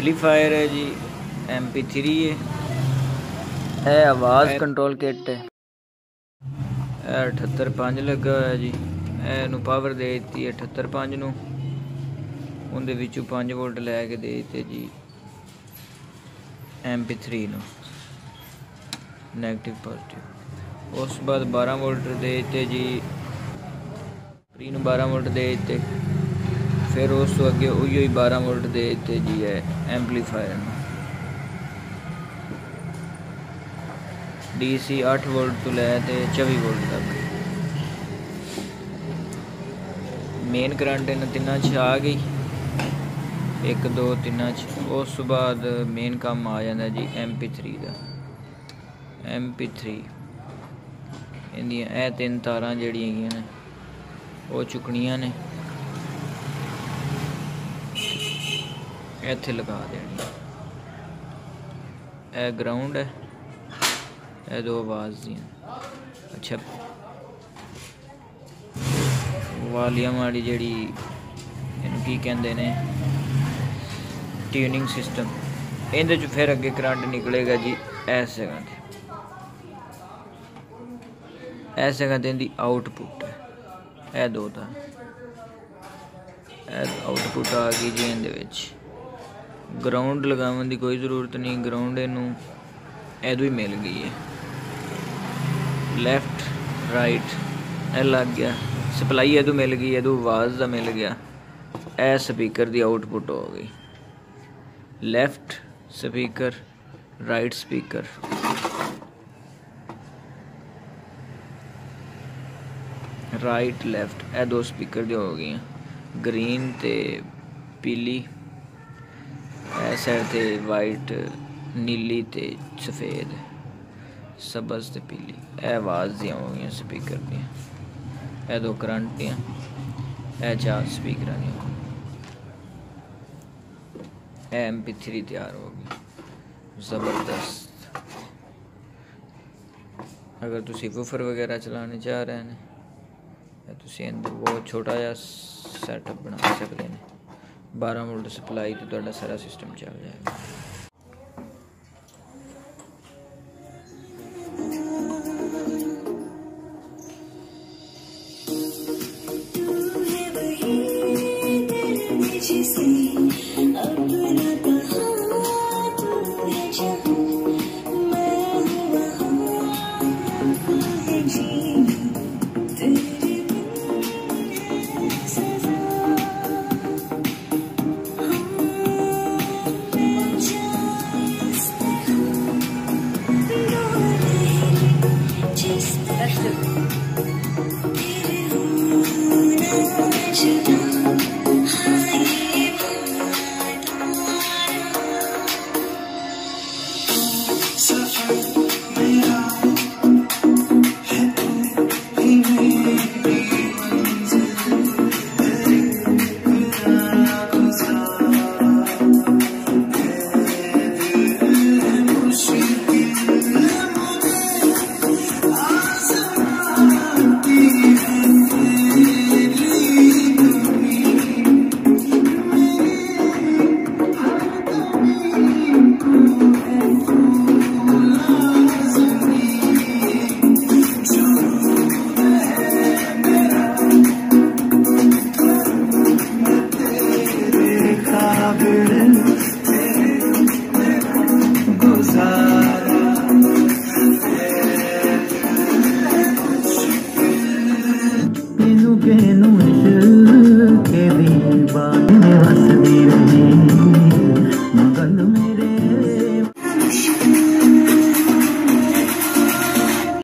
Amplifier है जी, MP3 है, आवाज़ कंट्रोल किट है, 78.5 लगा हुआ है जी। ਇਹਨੂੰ पावर दे दी 78.5 ਨੂੰ, ਉਹਦੇ ਵਿੱਚੋਂ 5 वोल्ट लैके दे ਦਿੱਤੇ जी MP3 ਨੂੰ, नेगेटिव पॉजिटिव। उस बाद 12 वोल्ट दे ਦਿੱਤੇ जी प्री ਨੂੰ 12 वोल्ट दे ਦਿੱਤੇ। फिर उस तो अगे उही 12 वोल्ट दे ਦਿੱਤੇ जी है एम्पलीफायर ਨੂੰ। DC 8 वोल्ट तो लैके 24 वोल्ट तक मेन करंट इन तिना च आ गई, 1 2 3 च। उस बाद मेन काम आ जाता जी MP3 का। MP3 इंदियां ए 3 तारां जिहड़ियां हैगियां ने वो चुकनियां ने, इत्थे लगा देनी। ए ग्राउंड है, ए 2 आवाज़ दियां। अच्छा वालियम वाली जिहड़ी इहनूं की कहंदे ने ट्यूनिंग सिस्टम, इहदे च फिर अगे करंट निकलेगा जी इस जगह ते, इस जगह ते इहदी आउटपुट है, ए 2 दा आउटपुट आ गई जी। इहदे विच ग्राउंड लगावन दी कोई ज़रूरत नहीं, ग्राउंड इहनूं इहदों ही मिल गई है। लैफ्ट राइट ए लग गया, सप्लाई इहदों मिल गई, इहदों आवाज़ का मिल गया, ए स्पीकर की आउटपुट हो गई। Left speaker right speaker, right left a 2 speaker दी हो गई, ग्रीन ते पीली, ए साइड ते वाइट नीली ते सफेद, सबज ते पीली, ए आवाज़ दियां हो गई स्पीकर दियां। ए 2 करंट दियां, ए 4 स्पीकर दियां, ए MP3 तैयार हो गई। ज़बरदस्त। अगर तुसी वूफर वगैरह चलाने चाह रहे हैं, तुसी अंदर बहुत छोटा जा सैटअप बना सकते हैं। 12 वोल्ट सप्लाई तो तुहाडा सारा सिस्टम चल जाएगा। के नुश के दीवाने